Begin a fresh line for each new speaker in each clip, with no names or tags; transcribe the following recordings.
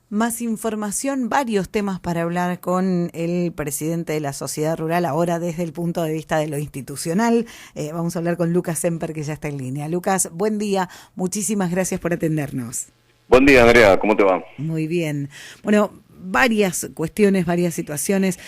Más información, varios temas para hablar con el presidente de la Sociedad Rural, ahora desde el punto de vista de lo institucional. Vamos a hablar con Lucas Semper, que ya está en línea. Lucas, buen día, muchísimas gracias por atendernos.
Buen día, Andrea, ¿cómo te va?
Muy bien. Bueno, varias cuestiones, varias situaciones,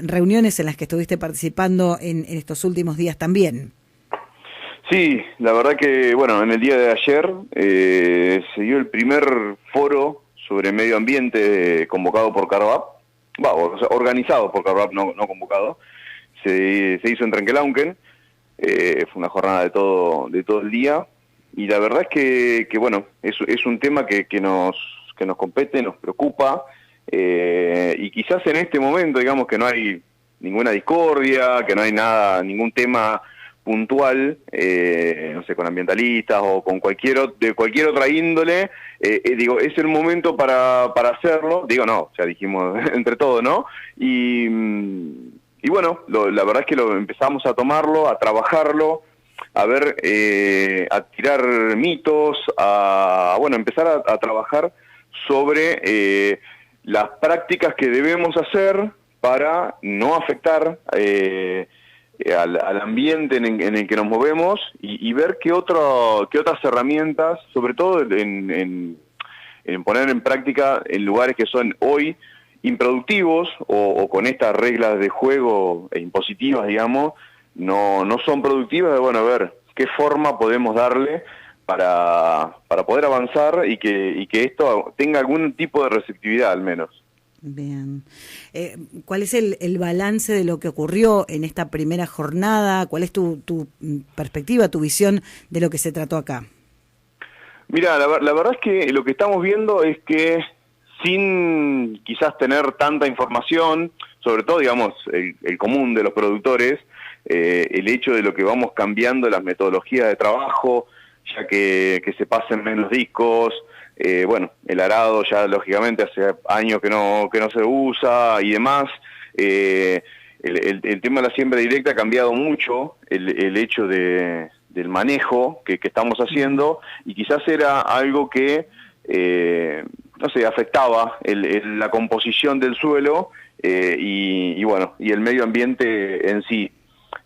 reuniones en las que estuviste participando en estos últimos días también.
Sí, la verdad que, bueno, en el día de ayer se dio el primer foro sobre medio ambiente convocado por Carvap, o sea, organizado por Carvap, no convocado. Se hizo en Trenquelauquen, fue una jornada de todo el día, y la verdad es que bueno, es un tema que nos compete, nos preocupa, y quizás en este momento, digamos, que no hay ninguna discordia, que no hay ningún tema puntual, no sé, con ambientalistas o con de cualquier otra índole, digo, es el momento para hacerlo, digo, no, ya dijimos entre todos, ¿no? Y bueno, la verdad es que lo empezamos a tomarlo, a trabajarlo, a ver, a tirar mitos, bueno, empezar a trabajar sobre las prácticas que debemos hacer para no afectar al ambiente en el que nos movemos y ver qué otras herramientas, sobre todo en poner en práctica en lugares que son hoy improductivos o con estas reglas de juego impositivas, digamos, no son productivas. Bueno, a ver qué forma podemos darle para poder avanzar y que esto tenga algún tipo de receptividad al menos.
Bien. ¿Cuál es el balance de lo que ocurrió en esta primera jornada? ¿Cuál es tu perspectiva, tu visión de lo que se trató acá?
Mira, la verdad es que lo que estamos viendo es que sin quizás tener tanta información, sobre todo, digamos, el común de los productores, el hecho de lo que vamos cambiando las metodologías de trabajo, ya que se pasen menos discos, bueno, el arado ya lógicamente hace años que no se usa y demás. El tema de la siembra directa ha cambiado mucho, el hecho del manejo que estamos haciendo, y quizás era algo que, no sé, afectaba la composición del suelo y bueno, y el medio ambiente en sí.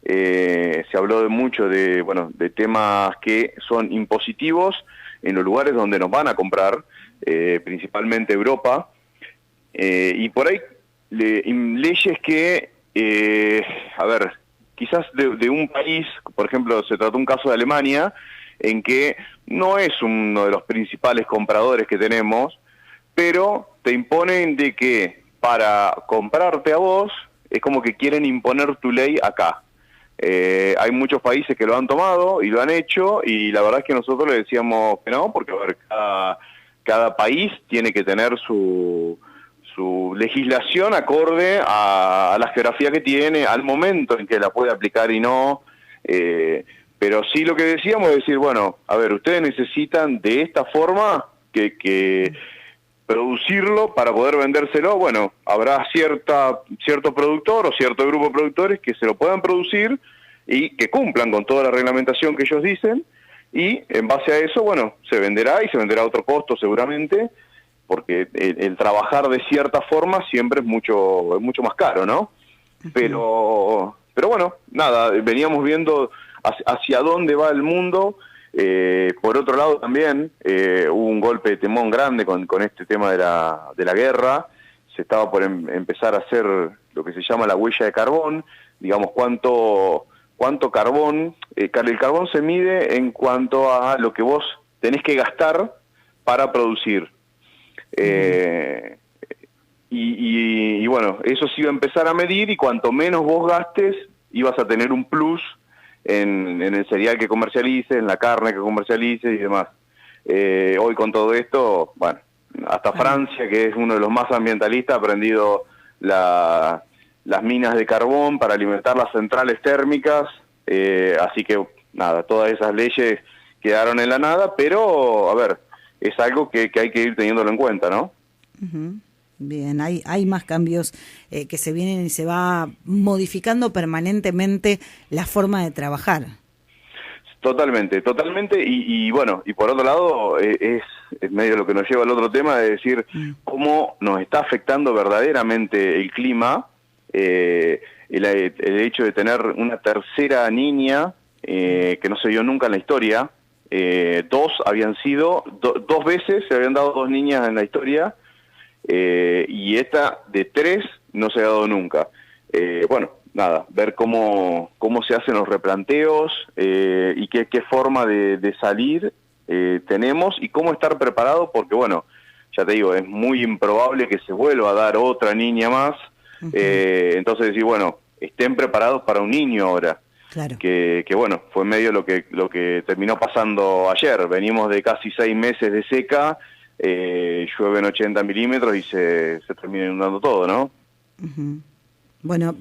Se habló mucho de temas que son impositivos en los lugares donde nos van a comprar, principalmente Europa, y por ahí leyes que, a ver, quizás de un país, por ejemplo, se trató un caso de Alemania, en que no es uno de los principales compradores que tenemos, pero te imponen de que para comprarte a vos, es como que quieren imponer tu ley acá. Hay muchos países que lo han tomado y lo han hecho, y la verdad es que nosotros le decíamos que no, porque a ver, cada país tiene que tener su legislación acorde a la geografía que tiene, al momento en que la puede aplicar y no. Pero sí, lo que decíamos es decir, bueno, a ver, ustedes necesitan de esta forma que producirlo para poder vendérselo. Bueno, habrá cierto productor o cierto grupo de productores que se lo puedan producir y que cumplan con toda la reglamentación que ellos dicen, y en base a eso, bueno, se venderá y se venderá a otro costo seguramente, porque el trabajar de cierta forma siempre es mucho más caro, ¿no? Pero bueno, nada, veníamos viendo hacia dónde va el mundo. Por otro lado también hubo un golpe de timón grande con este tema de la guerra. Se estaba por empezar a hacer lo que se llama la huella de carbón, digamos cuánto carbón, el carbón se mide en cuanto a lo que vos tenés que gastar para producir. Y bueno, eso se iba a empezar a medir, y cuanto menos vos gastes, ibas a tener un plus en el cereal que comercialices, en la carne que comercialices y demás. Hoy con todo esto, bueno, hasta Francia, que es uno de los más ambientalistas, ha prendido las minas de carbón para alimentar las centrales térmicas, así que nada, todas esas leyes quedaron en la nada, pero a ver, es algo que hay que ir teniéndolo en cuenta, ¿no?
Uh-huh. Bien, hay más cambios que se vienen y se va modificando permanentemente la forma de trabajar.
Totalmente, y bueno, y por otro lado, es es medio lo que nos lleva al otro tema, de decir cómo nos está afectando verdaderamente el clima, el hecho de tener una tercera niña que no se dio nunca en la historia. Dos habían sido, dos veces se habían dado dos niñas en la historia, y esta de tres no se ha dado nunca. Bueno, nada, ver cómo se hacen los replanteos y qué forma de salir tenemos y cómo estar preparado, porque bueno, ya te digo, es muy improbable que se vuelva a dar otra niña más. Entonces decir, bueno, estén preparados para un niño ahora.
Claro.
Que bueno, fue medio lo que terminó pasando ayer. Venimos de casi 6 meses de seca, llueven 80 milímetros y se termina inundando todo, ¿no?
Bueno,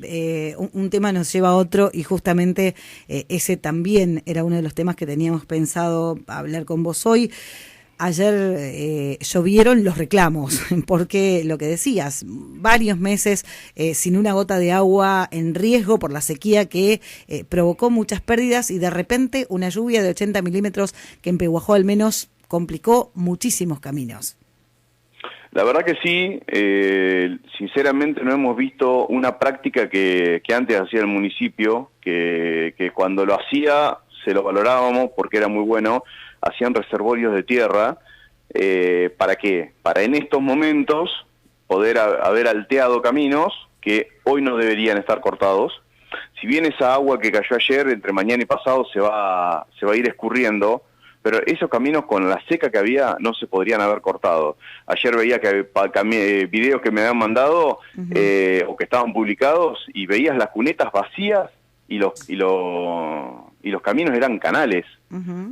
un tema nos lleva a otro, y justamente ese también era uno de los temas que teníamos pensado hablar con vos hoy. Ayer llovieron los reclamos, porque lo que decías, varios meses sin una gota de agua, en riesgo por la sequía que provocó muchas pérdidas, y de repente una lluvia de 80 milímetros que en Pehuajó al menos complicó muchísimos caminos.
La verdad que sí, sinceramente no hemos visto una práctica que antes hacía el municipio, que cuando lo hacía se lo valorábamos porque era muy bueno. Hacían reservorios de tierra. ¿Para qué? Para en estos momentos poder haber alteado caminos que hoy no deberían estar cortados. Si bien esa agua que cayó ayer, entre mañana y pasado, se va a ir escurriendo, pero esos caminos con la seca que había no se podrían haber cortado. Ayer veía que videos que me habían mandado o que estaban publicados, y veías las cunetas vacías y los caminos eran canales.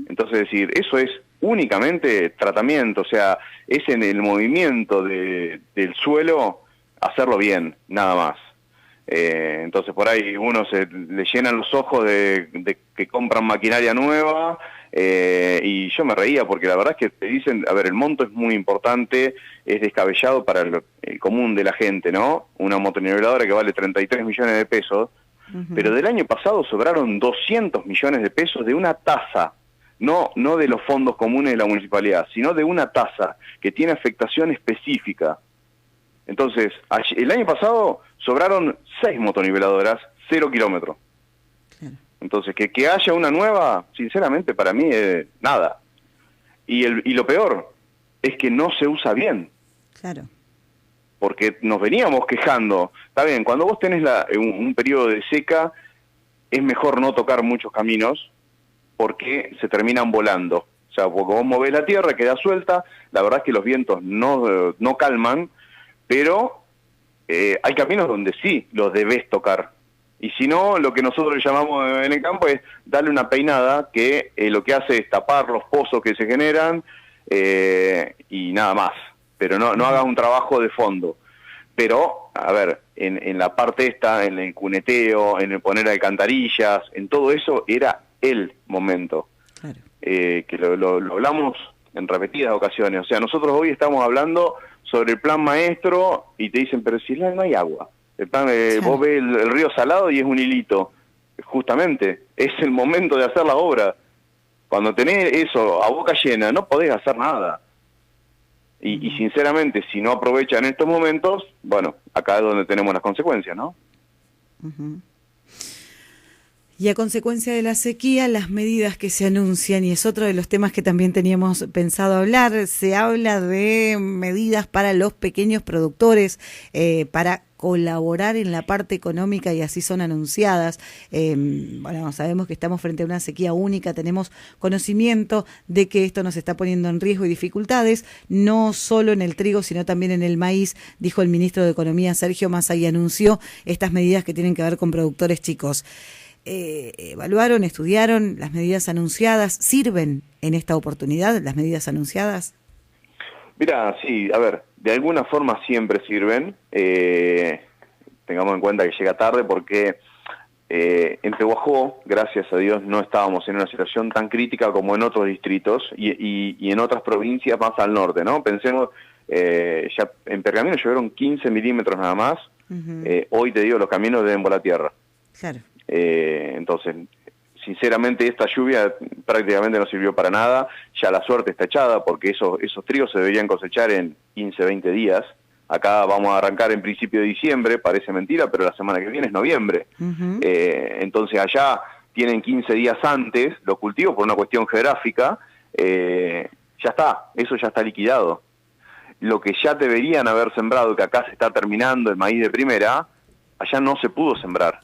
Entonces, decir, eso es únicamente tratamiento, o sea, es en el movimiento del suelo hacerlo bien, nada más. Entonces por ahí uno le llenan los ojos de que compran maquinaria nueva, y yo me reía porque la verdad es que te dicen, a ver, el monto es muy importante, es descabellado para el común de la gente, ¿no? Una motoniveladora que vale 33 millones de pesos, pero del año pasado sobraron 200 millones de pesos de una tasa, no de los fondos comunes de la municipalidad, sino de una tasa que tiene afectación específica. Entonces, el año pasado sobraron 6 motoniveladoras, 0 kilómetros. Entonces, que haya una nueva, sinceramente, para mí, nada. Y lo peor es que no se usa bien.
Claro.
Porque nos veníamos quejando. Está bien, cuando vos tenés un periodo de seca, es mejor no tocar muchos caminos, porque se terminan volando. O sea, porque vos movés la tierra, queda suelta, la verdad es que los vientos no calman, pero hay caminos donde sí los debés tocar. Y si no, lo que nosotros le llamamos en el campo es darle una peinada, que lo que hace es tapar los pozos que se generan, y nada más. Pero no hagas un trabajo de fondo. Pero, a ver, en la parte esta, en el cuneteo, en el poner alcantarillas, en todo eso era el momento. Claro. Que lo hablamos en repetidas ocasiones. O sea, nosotros hoy estamos hablando sobre el plan maestro y te dicen, pero si no hay agua. El plan, vos ves el río salado y es un hilito. Justamente, es el momento de hacer la obra. Cuando tenés eso a boca llena, no podés hacer nada. Y sinceramente, si no aprovechan estos momentos, bueno, acá es donde tenemos las consecuencias, ¿no?
Y a consecuencia de la sequía, las medidas que se anuncian, y es otro de los temas que también teníamos pensado hablar, se habla de medidas para los pequeños productores, para colaborar en la parte económica, y así son anunciadas. Bueno, sabemos que estamos frente a una sequía única, tenemos conocimiento de que esto nos está poniendo en riesgo y dificultades, no solo en el trigo, sino también en el maíz, dijo el ministro de Economía, Sergio Massa, y anunció estas medidas que tienen que ver con productores chicos. ¿Evaluaron, estudiaron las medidas anunciadas? ¿Sirven en esta oportunidad las medidas anunciadas?
Mira, sí, a ver, de alguna forma siempre sirven. Tengamos en cuenta que llega tarde porque en Pehuajó, gracias a Dios, no estábamos en una situación tan crítica como en otros distritos y en otras provincias más al norte, ¿no? Pensemos, ya en Pergamino llovieron 15 milímetros nada más. Hoy te digo, los caminos deben volar tierra.
Claro.
Entonces, sinceramente esta lluvia prácticamente no sirvió para nada, ya la suerte está echada porque esos trigos se deberían cosechar en 15, 20 días. Acá vamos a arrancar en principio de diciembre, parece mentira, pero la semana que viene es noviembre. Entonces allá tienen 15 días antes los cultivos por una cuestión geográfica, ya está, eso ya está liquidado. Lo que ya deberían haber sembrado, que acá se está terminando el maíz de primera, allá no se pudo sembrar.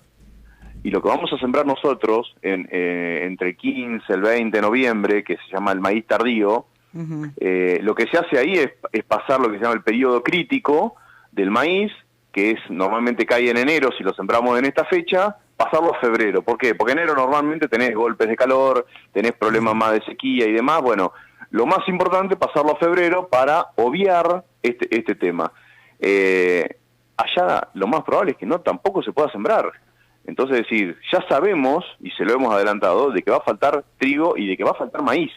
Y lo que vamos a sembrar nosotros entre el 15 y el 20 de noviembre, que se llama el maíz tardío, lo que se hace ahí es pasar lo que se llama el periodo crítico del maíz, que es normalmente cae en enero, si lo sembramos en esta fecha, pasarlo a febrero. ¿Por qué? Porque en enero normalmente tenés golpes de calor, tenés problemas más de sequía y demás. Bueno, lo más importante es pasarlo a febrero para obviar este tema. Allá lo más probable es que no tampoco se pueda sembrar. Entonces, es decir, ya sabemos, y se lo hemos adelantado, de que va a faltar trigo y de que va a faltar maíz.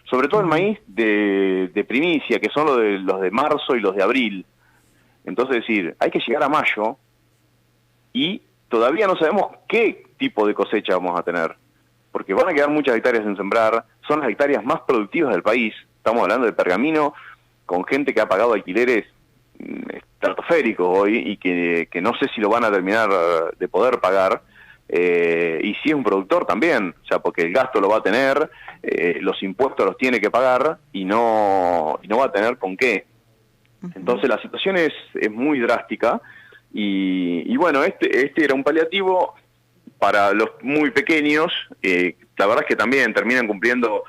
Sobre todo el maíz de primicia, que son los de marzo y los de abril. Entonces, es decir, hay que llegar a mayo y todavía no sabemos qué tipo de cosecha vamos a tener. Porque van a quedar muchas hectáreas sin sembrar, son las hectáreas más productivas del país. Estamos hablando de Pergamino, con gente que ha pagado alquileres estratosféricos hoy y que no sé si lo van a terminar de poder pagar, y si es un productor también, o sea, porque el gasto lo va a tener, los impuestos los tiene que pagar y no va a tener con qué. Entonces la situación es muy drástica y bueno, este era un paliativo para los muy pequeños. La verdad es que también terminan cumpliendo,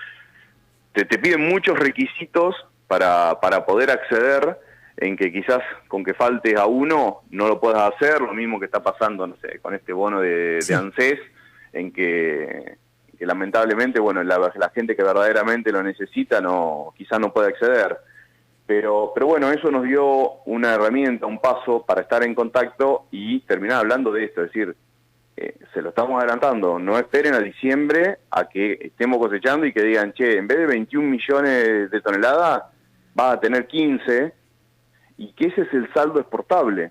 te piden muchos requisitos para poder acceder, en que quizás con que faltes a uno no lo puedas hacer, lo mismo que está pasando, no sé, con este bono de ANSES, en que lamentablemente, bueno, la gente que verdaderamente lo necesita quizás no puede acceder. Pero bueno, eso nos dio una herramienta, un paso para estar en contacto y terminar hablando de esto, es decir, se lo estamos adelantando, no esperen a diciembre a que estemos cosechando y que digan, che, en vez de 21 millones de toneladas, vas a tener 15, y que ese es el saldo exportable.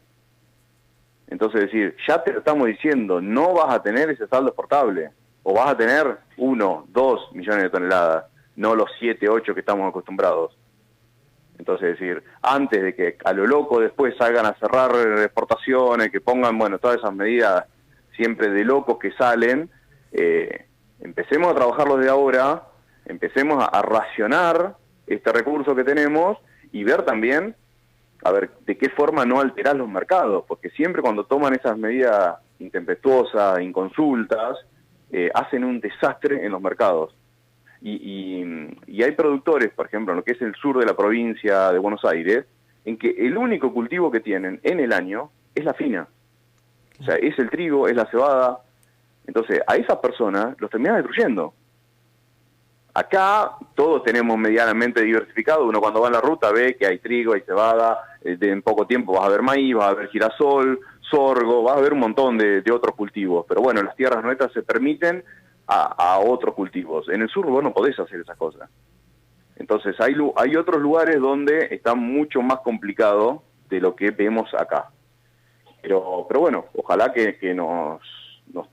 Entonces, es decir, ya te lo estamos diciendo, no vas a tener ese saldo exportable, o vas a tener 1, 2 millones de toneladas, no los 7, 8 que estamos acostumbrados. Entonces, es decir, antes de que a lo loco después salgan a cerrar exportaciones, que pongan, bueno, todas esas medidas siempre de locos que salen, empecemos a trabajarlo desde ahora, empecemos a racionar este recurso que tenemos y ver también, a ver, de qué forma no alterar los mercados, porque siempre cuando toman esas medidas intempestuosas, inconsultas, hacen un desastre en los mercados. Y hay productores, por ejemplo, en lo que es el sur de la provincia de Buenos Aires, en que el único cultivo que tienen en el año es la fina. O sea, es el trigo, es la cebada. Entonces, a esas personas los terminan destruyendo. Acá todos tenemos medianamente diversificado. Uno cuando va en la ruta ve que hay trigo, hay cebada, en poco tiempo vas a ver maíz, vas a ver girasol, sorgo, vas a ver un montón de otros cultivos. Pero bueno, las tierras nuestras se permiten a otros cultivos. En el sur vos no podés hacer esas cosas. Entonces hay otros lugares donde está mucho más complicado de lo que vemos acá. Pero bueno, ojalá que nos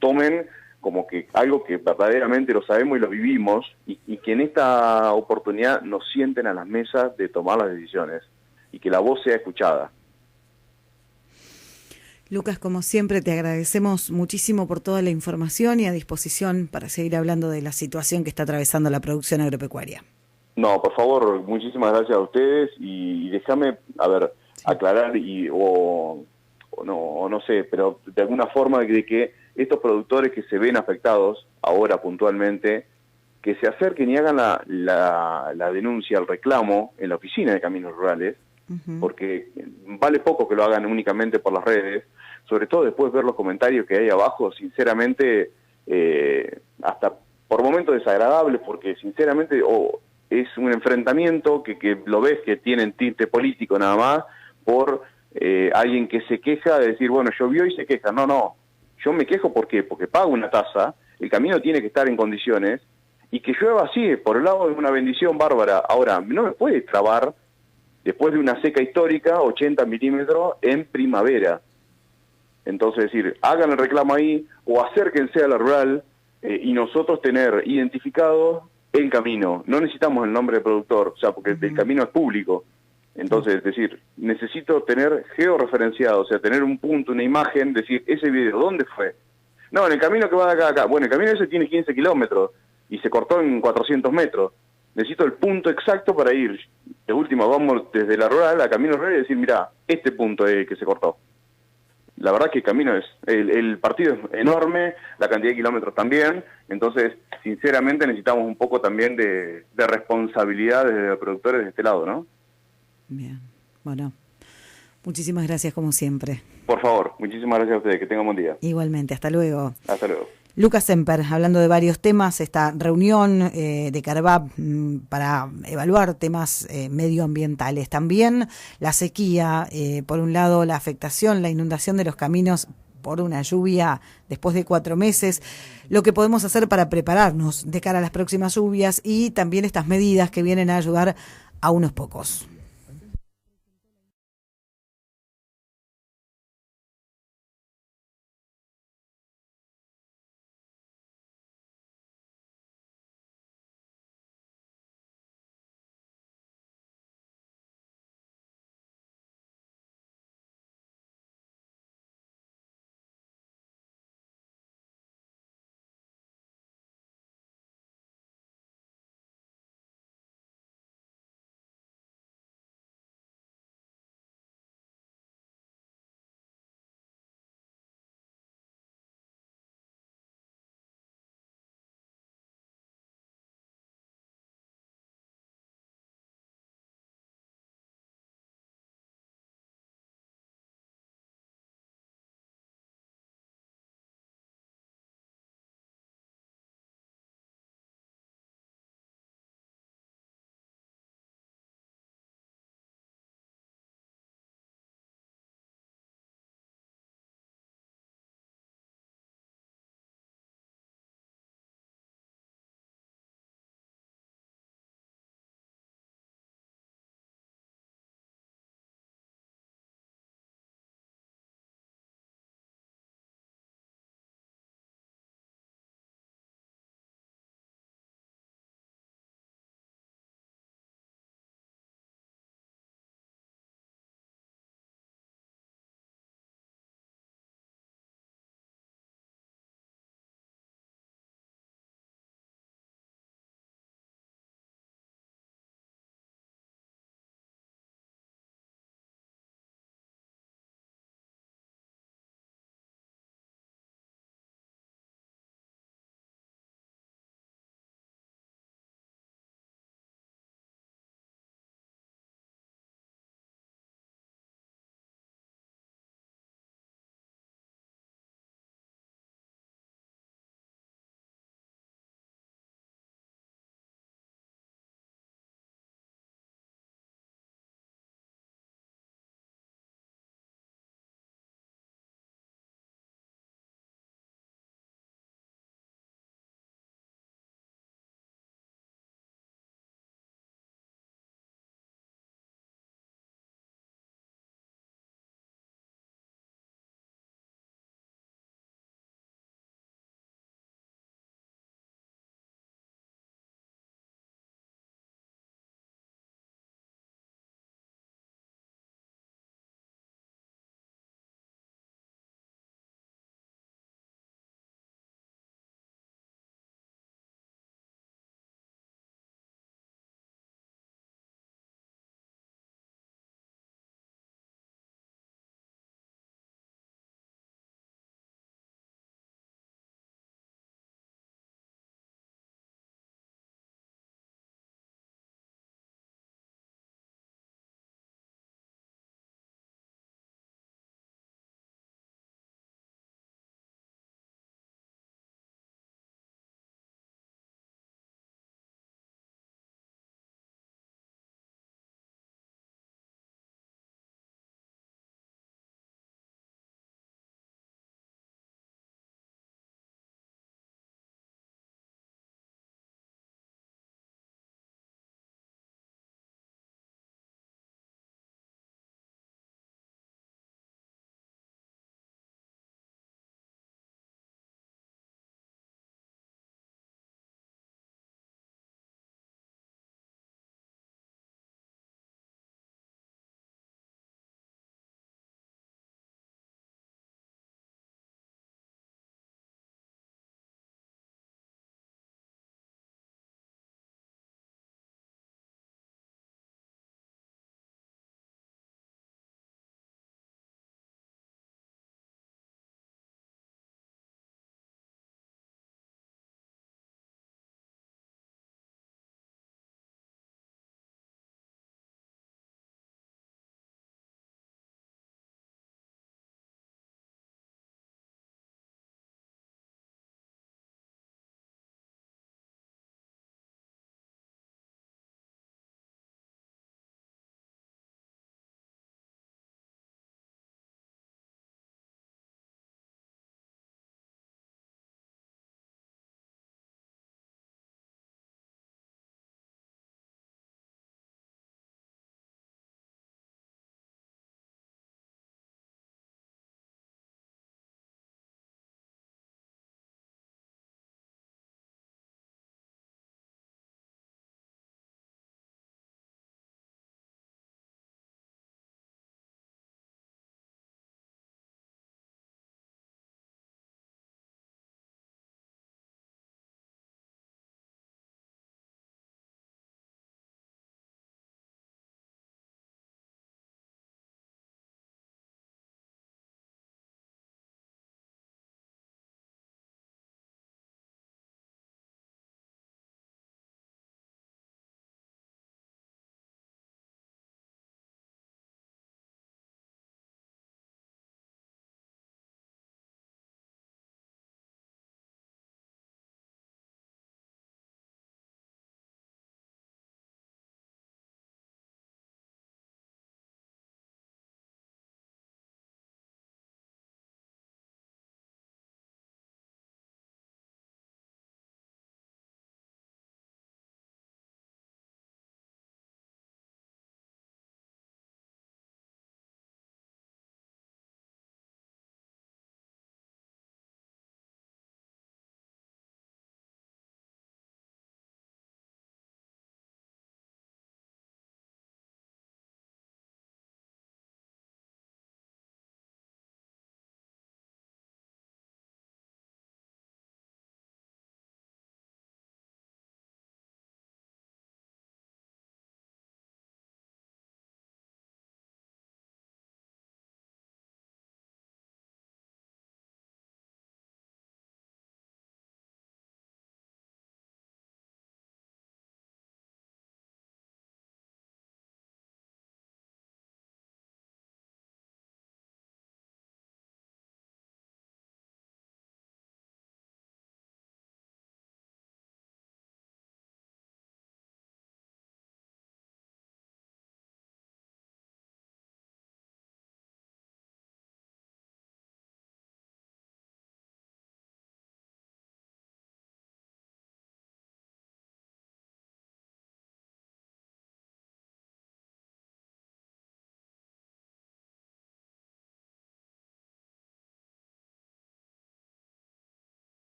tomen como que algo que verdaderamente lo sabemos y lo vivimos, y que en esta oportunidad nos sienten a las mesas de tomar las decisiones y que la voz sea escuchada.
Lucas, como siempre, te agradecemos muchísimo por toda la información y a disposición para seguir hablando de la situación que está atravesando la producción agropecuaria.
No, por favor, muchísimas gracias a ustedes y déjame, aclarar o no sé, pero de alguna forma de que estos productores que se ven afectados ahora puntualmente, que se acerquen y hagan la denuncia, el reclamo en la oficina de Caminos Rurales, porque vale poco que lo hagan únicamente por las redes, sobre todo después de ver los comentarios que hay abajo, sinceramente, hasta por momentos desagradables, porque sinceramente es un enfrentamiento que lo ves que tienen tinte político nada más, por alguien que se queja de decir, bueno, llovió y se queja. No, yo me quejo ¿por qué? Porque pago una tasa, el camino tiene que estar en condiciones, y que llueva así, por el lado de una bendición bárbara. Ahora, no me puede trabar, después de una seca histórica, 80 milímetros en primavera. Entonces, es decir, hagan el reclamo ahí, o acérquense a la rural, y nosotros tener identificado el camino. No necesitamos el nombre del productor, o sea, porque el camino es público. Entonces, es decir, necesito tener georreferenciado, o sea, tener un punto, una imagen, decir, ese video, ¿dónde fue? No, en el camino que va de acá a acá. Bueno, el camino ese tiene 15 kilómetros y se cortó en 400 metros. Necesito el punto exacto para ir. De última, vamos desde la rural a Camino Real y decir, mira, este punto es el que se cortó. La verdad que el camino el partido es enorme, la cantidad de kilómetros también, entonces, sinceramente, necesitamos un poco también de responsabilidad desde los productores de este lado, ¿no?
Bien, bueno, muchísimas gracias como siempre.
Por favor, muchísimas gracias a ustedes, que tengan buen día.
Igualmente, hasta luego.
Hasta luego.
Lucas Semper, hablando de varios temas, esta reunión de Carvap para evaluar temas medioambientales. También la sequía, por un lado la afectación, la inundación de los caminos por una lluvia después de 4 meses, lo que podemos hacer para prepararnos de cara a las próximas lluvias y también estas medidas que vienen a ayudar a unos pocos.